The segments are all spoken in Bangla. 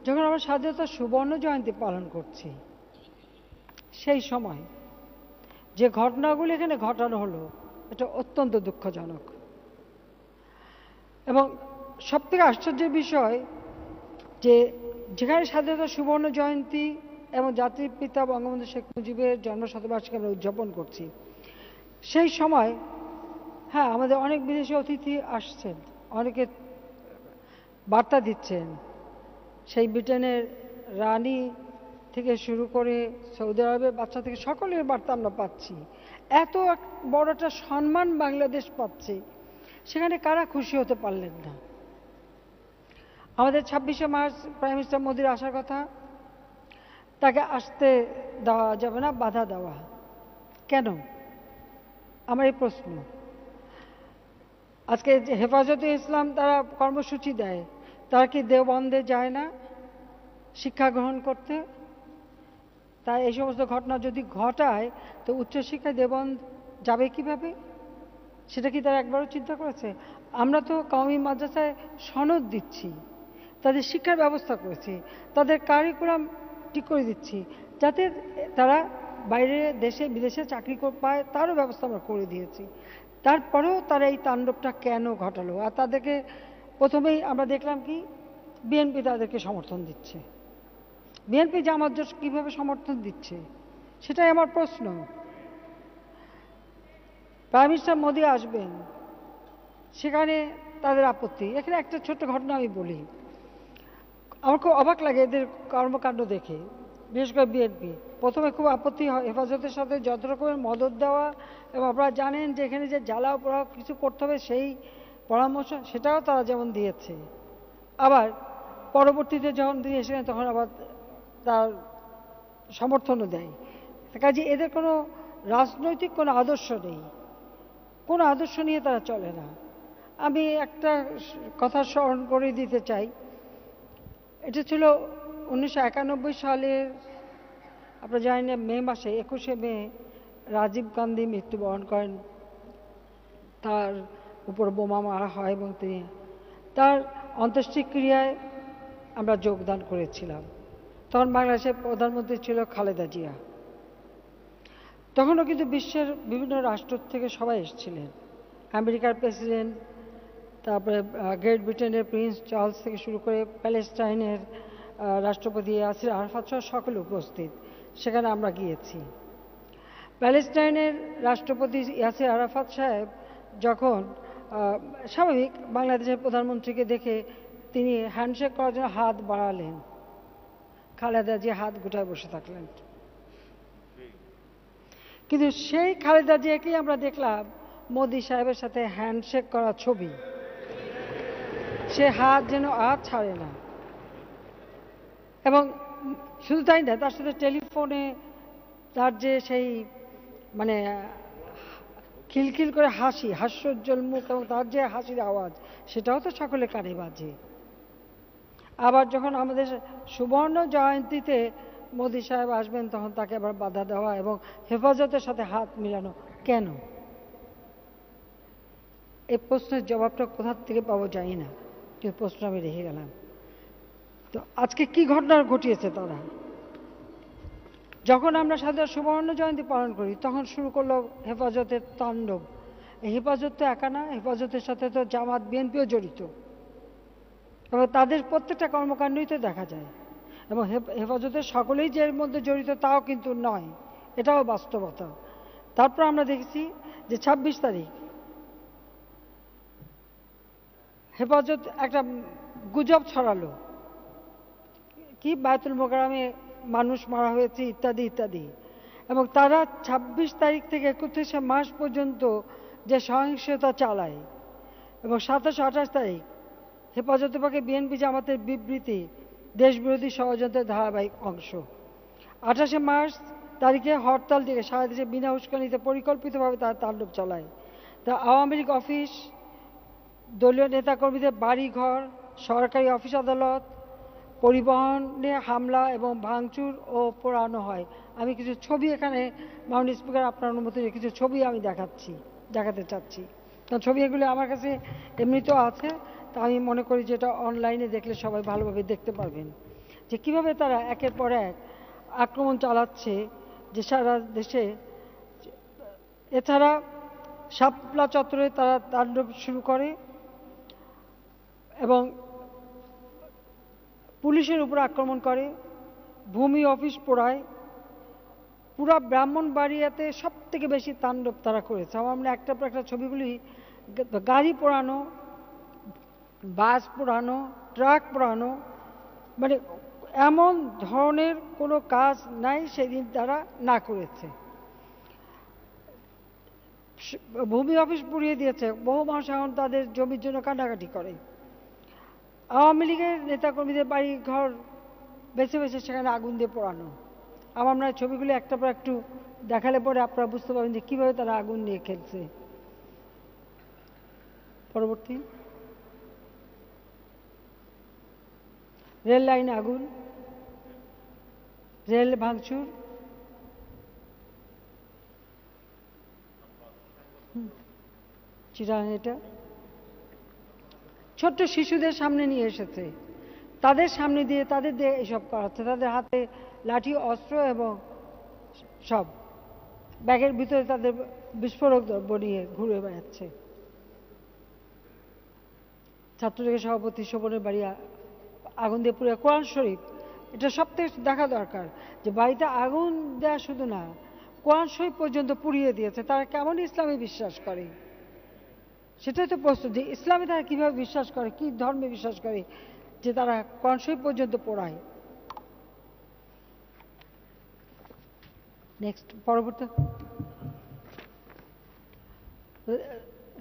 যখন আমরা স্বাধীনতার সুবর্ণ জয়ন্তী পালন করছি, সেই সময় যে ঘটনাগুলি এখানে ঘটানো হলো এটা অত্যন্ত দুঃখজনক। এবং সবথেকে আশ্চর্যের বিষয় যে যেখানে স্বাধীনতার সুবর্ণ জয়ন্তী এবং জাতির পিতা বঙ্গবন্ধু শেখ মুজিবের জন্মশতবার্ষিকী আমরা উদযাপন করছি, সেই সময় হ্যাঁ আমাদের অনেক বিদেশি অতিথি আসছেন, অনেকে বার্তা দিচ্ছেন, সেই ব্রিটেনের রানী থেকে শুরু করে সৌদি আরবের বাচ্চা থেকে সকলের বার্তা আমরা পাচ্ছি। এত বড় একটা সম্মান বাংলাদেশ পাচ্ছে, সেখানে কারা খুশি হতে পারলেন না? আমাদের 26শে মার্চ প্রাইম মিনিস্টার মোদির আসার কথা, তাকে আসতে দেওয়া যাবে না, বাধা দেওয়া কেন? আমার এই প্রশ্ন। আজকে যে হেফাজতে ইসলাম তারা কর্মসূচি দেয়, তারা কি দেওবন্দে যায় না শিক্ষা গ্রহণ করতে? তাই এই সমস্ত ঘটনা যদি ঘটায় তো উচ্চশিক্ষায় দেওবন্দ যাবে কিভাবে? সেটা কি তারা একবারও চিন্তা করেছে? আমরা তো কওমি মাদ্রাসায় সনদ দিচ্ছি, তাদের শিক্ষার ব্যবস্থা করেছি, তাদের কারিকুলাম ঠিক করে দিচ্ছি, যাতে তারা বাইরে দেশে বিদেশে চাকরি পায়, তারও ব্যবস্থা আমরা করে দিয়েছি। তারপরেও তারা এই তাণ্ডবটা কেন ঘটালো? আর তাদেরকে প্রথমেই আমরা দেখলাম কি বিএনপি তাদেরকে সমর্থন দিচ্ছে। বিএনপি জামাত জোট কীভাবে সমর্থন দিচ্ছে সেটাই আমার প্রশ্ন। প্রাইম মিনিস্টার মোদি আসবেন, সেখানে তাদের আপত্তি। এখানে একটা ছোট্ট ঘটনা আমি বলি, আমার খুব অবাক লাগে এদের কর্মকাণ্ড দেখে, বিশেষ করে বিএনপি। প্রথমে খুব আপত্তি হয় হেফাজতের সাথে যত রকমের মদত দেওয়া, এবং আপনারা জানেন যে এখানে যে জ্বালাও পোড়াও কিছু করতে হবে সেই পরামর্শ সেটাও তারা যেমন দিয়েছে, আবার পরবর্তীতে যখন তিনি এসেছেন তখন আবার তার সমর্থনও দেয়। কাজে এদের কোনো রাজনৈতিক কোনো আদর্শ নেই, কোনো আদর্শ নিয়ে তারা চলে না। আমি একটা কথা স্মরণ করে দিতে চাই, এটা ছিল 1991 সালের, আপনারা জানেন মে মাসে 21শে মে রাজীব গান্ধী মৃত্যুবরণ করেন, তার উপর বোমা মারা হয় এবং তিনি তার অন্ত্যেষ্টিক্রিয়ায় আমরা যোগদান করেছিলাম। তখন বাংলাদেশের প্রধানমন্ত্রী ছিল খালেদা জিয়া। তখনও কিন্তু বিশ্বের বিভিন্ন রাষ্ট্র থেকে সবাই এসেছিলেন, আমেরিকার প্রেসিডেন্ট, তারপরে গ্রেট ব্রিটেনের প্রিন্স চার্লস থেকে শুরু করে প্যালেস্টাইনের রাষ্ট্রপতি ইয়াসির আরাফাত সহ সকলে উপস্থিত। সেখানে আমরা গিয়েছি। প্যালেস্টাইনের রাষ্ট্রপতি ইয়াসির আরাফাত সাহেব যখন স্বাভাবিক বাংলাদেশের প্রধানমন্ত্রীকে দেখে তিনি হ্যান্ডশেক করার জন্য হাত বাড়ালেন, খালেদা জিয়া হাত গুটায় বসে থাকলেন। কিন্তু সেই খালেদা জিয়াকেই আমরা দেখলাম মোদি সাহেবের সাথে হ্যান্ডশেক করা ছবি, সে হাত যেন আর ছাড়ে না। এবং শুধু তাই না, তার সাথে টেলিফোনে তার যে সেই মানে খিলখিল করে হাসি, হাস্যোজ্জ্বল মুখ এবং তার যে হাসির আওয়াজ, সেটাও তো সকলে কানে বাজে। আবার যখন আমাদের সুবর্ণ জয়ন্তীতে মোদি সাহেব আসবেন তখন তাকে আবার বাধা দেওয়া এবং হেফাজতের সাথে হাত মিলানো কেন? এই প্রশ্নের জবাবটা কোথার থেকে পাবো জানি না, কিন্তু প্রশ্ন আমি রেখে গেলাম। তো আজকে কি ঘটনা ঘটিয়েছে তারা? যখন আমরা স্বাধীনতা সুবর্ণ জয়ন্তী পালন করি তখন শুরু করলো হেফাজতের তাণ্ডব। এই হেফাজত তো একা না, হেফাজতের সাথে তো জামাত বিএনপিও জড়িত এবং তাদের প্রত্যেকটা কর্মকাণ্ডই তো দেখা যায়। এবং হেফাজতের সকলেই যে এর মধ্যে জড়িত তাও কিন্তু নয়, এটাও বাস্তবতা। তারপর আমরা দেখেছি যে 26 তারিখ হেফাজত একটা গুজব ছড়ালো কি বায়তুল মোকাররমে মানুষ মারা হয়েছে ইত্যাদি ইত্যাদি, এবং তারা 26 তারিখ থেকে 31শে মার্চ পর্যন্ত যে সহিংসতা চালায়, এবং 27-28 তারিখ হেফাজতের পক্ষে বিএনপি জামাতের বিবৃতি দেশবিরোধী ষড়যন্ত্রের ধারাবাহিক অংশ। 28শে মার্চ তারিখে হরতাল থেকে সারা দেশে বিনা উস্কানিতে পরিকল্পিতভাবে তারা তাণ্ডব চালায়। তা আওয়ামী লীগ অফিস, দলীয় নেতাকর্মীদের বাড়িঘর, সরকারি অফিস আদালত, পরিবহনে হামলা এবং ভাঙচুর ও পোড়ানো হয়। আমি কিছু ছবি এখানে মাননীয় স্পিকার আপনার অনুমতি নিয়ে কিছু ছবি আমি দেখাতে চাচ্ছি, কারণ ছবি এগুলো আমার কাছে এমনিতেও আছে, তা আমি মনে করি যে এটা অনলাইনে দেখলে সবাই ভালোভাবে দেখতে পারবেন। যে কিভাবে তারা একের পর এক আক্রমণ চালাচ্ছে যে সারা দেশে। এছাড়া শাপলা চত্বরে তারা তাণ্ডব শুরু করে এবং পুলিশের উপর আক্রমণ করে, ভূমি অফিস পোড়ায়। পুরা ব্রাহ্মণবাড়িয়াতে সব থেকে বেশি তাণ্ডব তারা করেছে। আমরা একটা পর একটা ছবিগুলি, গাড়ি পোড়ানো, বাস পোড়ানো, ট্রাক পোড়ানো, মানে এমন ধরনের কোনো কাজ নাই সেদিন তারা না করেছে। ভূমি অফিস পুড়িয়ে দিয়েছে, বহু মানুষ এখন তাদের জমির জন্য কান্নাকাটি করে। আওয়ামী লীগের নেতাকর্মীদের বাড়ি ঘর বেছে বেছে সেখানে আগুন দিয়ে পোড়ানো। আমরা ছবিগুলি একটা পর একটু দেখালে পরে আপনারা বুঝতে পারবেন যে কীভাবে তারা আগুন নিয়ে খেলছে। পরবর্তী, রেল লাইনে আগুন, রেল ভাঙচুর, চিরাং, এটা ছোট্ট শিশুদের সামনে নিয়ে এসেছে, তাদের সামনে দিয়ে তাদের দিয়ে এসব করা হচ্ছে। তাদের হাতে লাঠি, অস্ত্র এবং সব ব্যাগের ভিতরে তাদের বিস্ফোরক দ্রব্য নিয়ে ঘুরে বেড়াচ্ছে। ছাত্রলীগের সভাপতি শোভনের বাড়ি আগুন দিয়ে পুরো, কোরআন শরীফ, এটা সব থেকে দেখা দরকার যে বাড়িতে আগুন দেওয়া শুধু না, কোরআন শরীফ পর্যন্ত পুড়িয়ে দিয়েছে। তারা কেমন ইসলামে বিশ্বাস করে সেটাই তো প্রশ্ন, যে ইসলামে তারা কীভাবে বিশ্বাস করে, কী ধর্মে বিশ্বাস করে যে তারা কোরআন শরীফ পর্যন্ত পড়ায়। নেক্সট, পরবর্তী,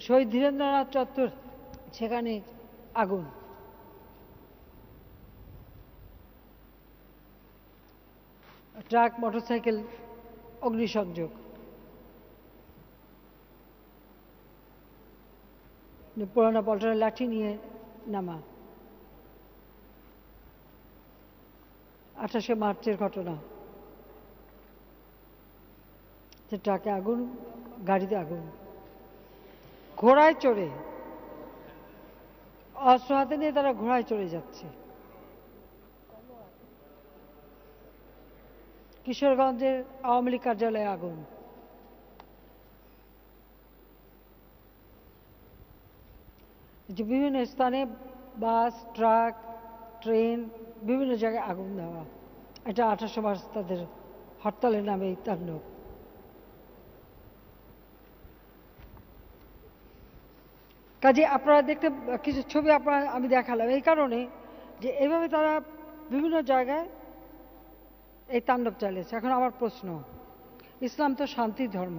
শহীদ ধীরেন্দ্রনাথ চত্বর, সেখানে আগুন। ট্রাক, মোটরসাইকেল অগ্নিসংযোগ। পুরানা পল্টনের লাঠি নিয়ে নামা। 28শে মার্চের ঘটনা, যে ট্রাকে আগুন, গাড়িতে আগুন, ঘোড়ায় চড়ে, অস্ত্র হাতে নিয়ে তারা ঘোড়ায় চড়ে যাচ্ছে। কিশোরগঞ্জের আওয়ামী লীগ কার্যালয়ে আগুন। যে বিভিন্ন স্থানে বাস, ট্রাক, ট্রেন, বিভিন্ন জায়গায় আগুন দেওয়া, এটা 28 মার্চ তাদের হরতালের নামে এই তাণ্ডব। কাজে আপনারা দেখতে কিছু ছবি আমি দেখালাম এই কারণে যে এইভাবে তারা বিভিন্ন জায়গায় এই তাণ্ডব চালিয়েছে। এখন আমার প্রশ্ন, ইসলাম তো শান্তির ধর্ম,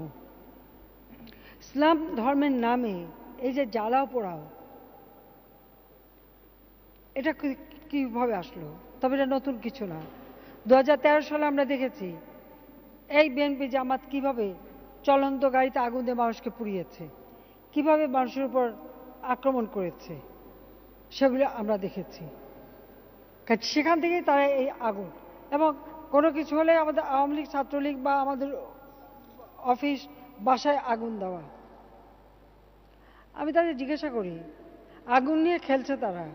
ইসলাম ধর্মের নামে এই যে জ্বালাও পোড়াও, এটা কিভাবে আসলো? তবে এটা নতুন কিছু না। 2013 সালে আমরা দেখেছি এই বিএনপি জামাত কিভাবে চলন্ত গাড়িতে আগুন দিয়ে মানুষকে পুড়িয়েছে, কিভাবে মানুষের উপর আক্রমণ করেছে, সেগুলো আমরা দেখেছি। সেখান থেকেই তারা এই আগুন, এবং কোনো কিছু হলে আমাদের আওয়ামী লীগ, ছাত্রলীগ বা আমাদের অফিস, বাসায় আগুন দেওয়া। আমি তাদের জিজ্ঞাসা করি, আগুন নিয়ে খেলছে তারা,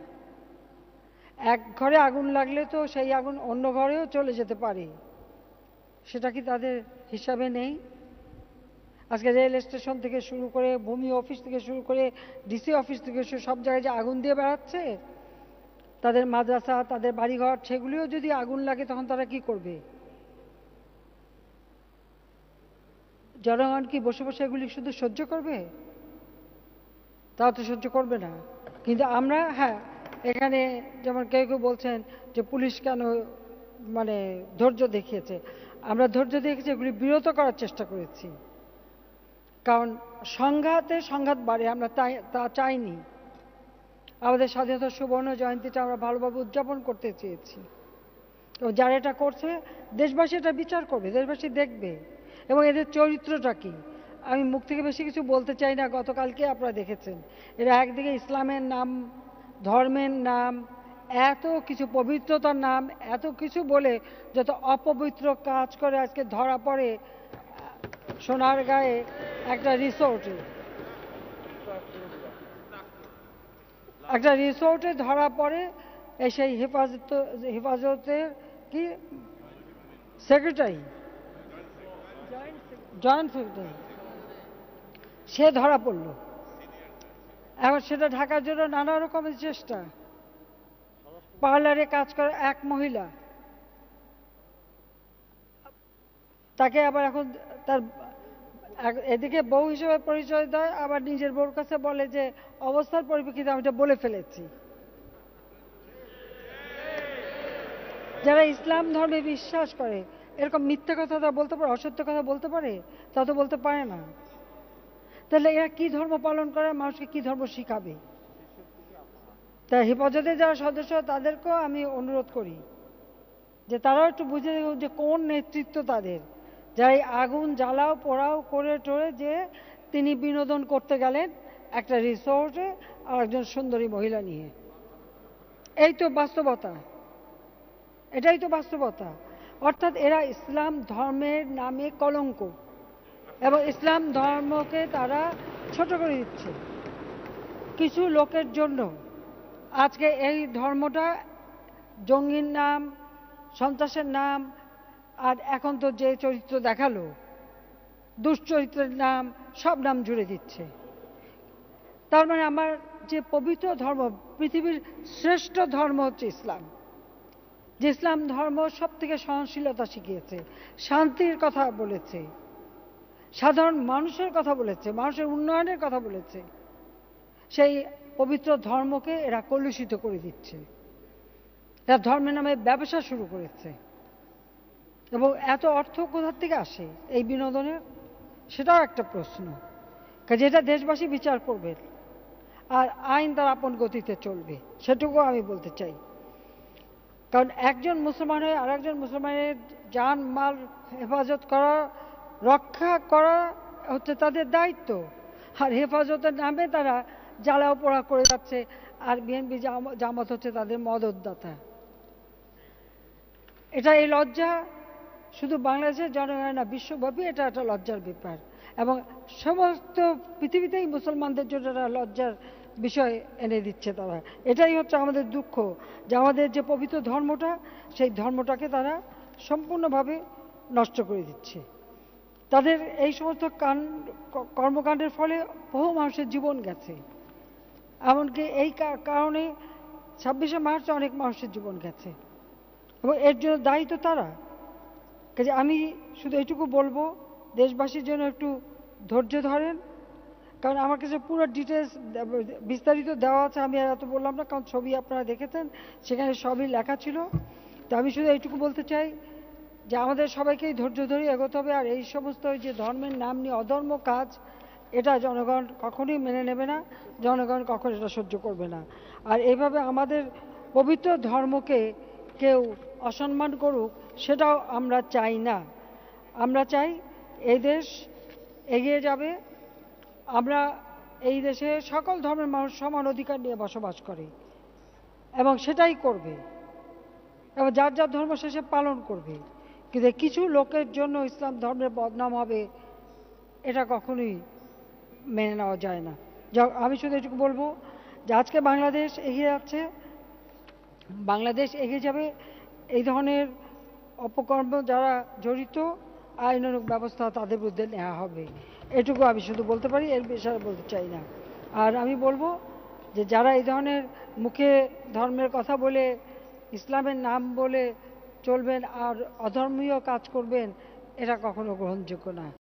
এক ঘরে আগুন লাগলে তো সেই আগুন অন্য ঘরেও চলে যেতে পারে, সেটা কি তাদের হিসাবে নেই? আজকে রেল স্টেশন থেকে শুরু করে, ভূমি অফিস থেকে শুরু করে, ডিসি অফিস থেকে সব জায়গায় যে আগুন দিয়ে বেড়াচ্ছে, তাদের মাদ্রাসা, তাদের বাড়িঘর, সেগুলিও যদি আগুন লাগে তখন তারা কি করবে? জনগণ কি বসে বসে এগুলি শুধু সহ্য করবে? তারা তো সহ্য করবে না। কিন্তু আমরা, হ্যাঁ, এখানে যেমন কেউ কেউ বলছেন যে পুলিশ কেন মানে ধৈর্য দেখিয়েছে, আমরা ধৈর্য দেখিয়েছি, এগুলি বিরত করার চেষ্টা করেছি। কারণ সংঘাত বাড়ে, আমরা তা চাইনি। আমাদের স্বাধীনতার সুবর্ণ জয়ন্তীটা আমরা ভালোভাবে উদযাপন করতে চেয়েছি। তো যারা এটা করছে, দেশবাসী এটা বিচার করবে, দেশবাসী দেখবে এবং এদের চরিত্রটা কি। আমি মুখ থেকে বেশি কিছু বলতে চাই না। গতকালকে আপনারা দেখেছেন এরা একদিকে ইসলামের নাম, ধর্মের নাম, এত কিছু, পবিত্রতার নাম, এত কিছু বলে যত অপবিত্র কাজ করে আজকে ধরা পড়ে সোনারগাঁয়ে একটা রিসোর্টে ধরা পড়ে এই সেই হেফাজতের কি সেক্রেটারি, জয়েন্ট সেক্রেটারি, সে ধরা পড়ল। এখন সেটা ঢাকার জন্য নানা রকমের চেষ্টা। পার্লারে কাজ করে এক মহিলা, তাকে আবার এখন তার এদিকে বউ হিসেবে পরিচয় দেয়, আবার নিজের বউর কাছে বলে যে অবস্থার পরিপ্রেক্ষিতে আমি এটা বলে ফেলেছি। যারা ইসলাম ধর্মে বিশ্বাস করে এরকম মিথ্যা কথা তা বলতে পারে, অসত্য কথা বলতে পারে? তা তো বলতে পারে না। তাহলে এরা কি ধর্ম পালন করে, মানুষকে কি ধর্ম শিখাবে? তাই হেফাজতে যারা সদস্য তাদেরকেও আমি অনুরোধ করি যে তারাও একটু বুঝে দেখুন যে কোন নেতৃত্ব তাদের, যারা আগুন জ্বালাও পোড়াও করে টোরে যে তিনি বিনোদন করতে গেলেন একটা রিসোর্টে আর একজন সুন্দরী মহিলা নিয়ে। এই তো বাস্তবতা, এটাই তো বাস্তবতা। অর্থাৎ এরা ইসলাম ধর্মের নামে কলঙ্ক এবং ইসলাম ধর্মকে তারা ছোট করে দিচ্ছে কিছু লোকের জন্য। আজকে এই ধর্মটা জঙ্গির নাম, সন্ত্রাসের নাম, আর এখন তো যে চরিত্র দেখালো দুশ্চরিত্রের নাম, সব নাম জুড়ে দিচ্ছে। তার মানে আমার যে পবিত্র ধর্ম, পৃথিবীর শ্রেষ্ঠ ধর্ম হচ্ছে ইসলাম, যে ইসলাম ধর্ম সব থেকে সহনশীলতা শিখিয়েছে, শান্তির কথা বলেছে, সাধারণ মানুষের কথা বলেছে, মানুষের উন্নয়নের কথা বলেছে, সেই পবিত্র ধর্মকে এরা কলুষিত করে দিচ্ছে। এরা ধর্মের নামে ব্যবসা শুরু করেছে এবং এত অর্থ কোথা থেকে আসে এই বিনোদনের, সেটাও একটা প্রশ্ন। কাজে এটা দেশবাসী বিচার করবে আর আইন তার আপন গতিতে চলবে, সেটুকু আমি বলতে চাই। কারণ একজন মুসলমান হয়ে আর একজন মুসলমানের জান মাল হেফাজত করা, রক্ষা করা হচ্ছে তাদের দায়িত্ব। আর হেফাজতের নামে তারা জ্বালাও পোড়া করে যাচ্ছে, আর বিএনপি জামাত হচ্ছে তাদের মদতদাতা। এটা এই লজ্জা শুধু বাংলাদেশের জনগণের না, বিশ্বব্যাপী এটা একটা লজ্জার ব্যাপার এবং সমস্ত পৃথিবীতেই মুসলমানদের জন্য একটা লজ্জার বিষয় এনে দিচ্ছে তারা। এটাই হচ্ছে আমাদের দুঃখ যে আমাদের যে পবিত্র ধর্মটা, সেই ধর্মটাকে তারা সম্পূর্ণভাবে নষ্ট করে দিচ্ছে। তাদের এই সমস্ত কর্মকাণ্ডের ফলে বহু মানুষের জীবন গেছে, এমনকি এই কারণে 26শে মার্চ অনেক মানুষের জীবন গেছে এবং এর জন্য দায়ী তো তারা। কাজে আমি শুধু এইটুকু বলবো, দেশবাসীর জন্য একটু ধৈর্য ধরেন, কারণ আমার কাছে পুরো ডিটেলস বিস্তারিত দেওয়া আছে। আমি আর এত বললাম না, কারণ ছবি আপনারা দেখেছেন, সেখানে সবই লেখা ছিল। তো আমি শুধু এইটুকু বলতে চাই যে আমাদের সবাইকেই ধৈর্য ধরে এগোতে হবে। আর এই সমস্ত যে ধর্মের নাম নিয়ে অধর্ম কাজ, এটা জনগণ কখনোই মেনে নেবে না, জনগণ কখনো এটা সহ্য করবে না। আর এইভাবে আমাদের পবিত্র ধর্মকে কেউ অসম্মান করুক, সেটাও আমরা চাই না। আমরা চাই এই দেশ এগিয়ে যাবে, আমরা এই দেশে সকল ধর্মের মানুষ সমান অধিকার নিয়ে বসবাস করে এবং সেটাই করবে এবং যার যার ধর্ম শেষে পালন করবে। কিন্তু কিছু লোকের জন্য ইসলাম ধর্মের বদনাম হবে, এটা কখনোই মেনে নেওয়া যায় না। আমি শুধু এটুকু বলবো যে আজকে বাংলাদেশ এগিয়ে যাচ্ছে, বাংলাদেশ এগিয়ে যাবে। এই ধরনের অপকর্ম যারা জড়িত, আইনানুগ ব্যবস্থা তাদের বিরুদ্ধে নেওয়া হবে, এটুকু আমি শুধু বলতে পারি, এর বিষয়ে বলতে চাই না। আর আমি বলবো যে যারা এই ধরনের মুখে ধর্মের কথা বলে, ইসলামের নাম বলে চলবেন আর অধর্মীয় কাজ করবেন, এটা কখনো গ্রহণযোগ্য না।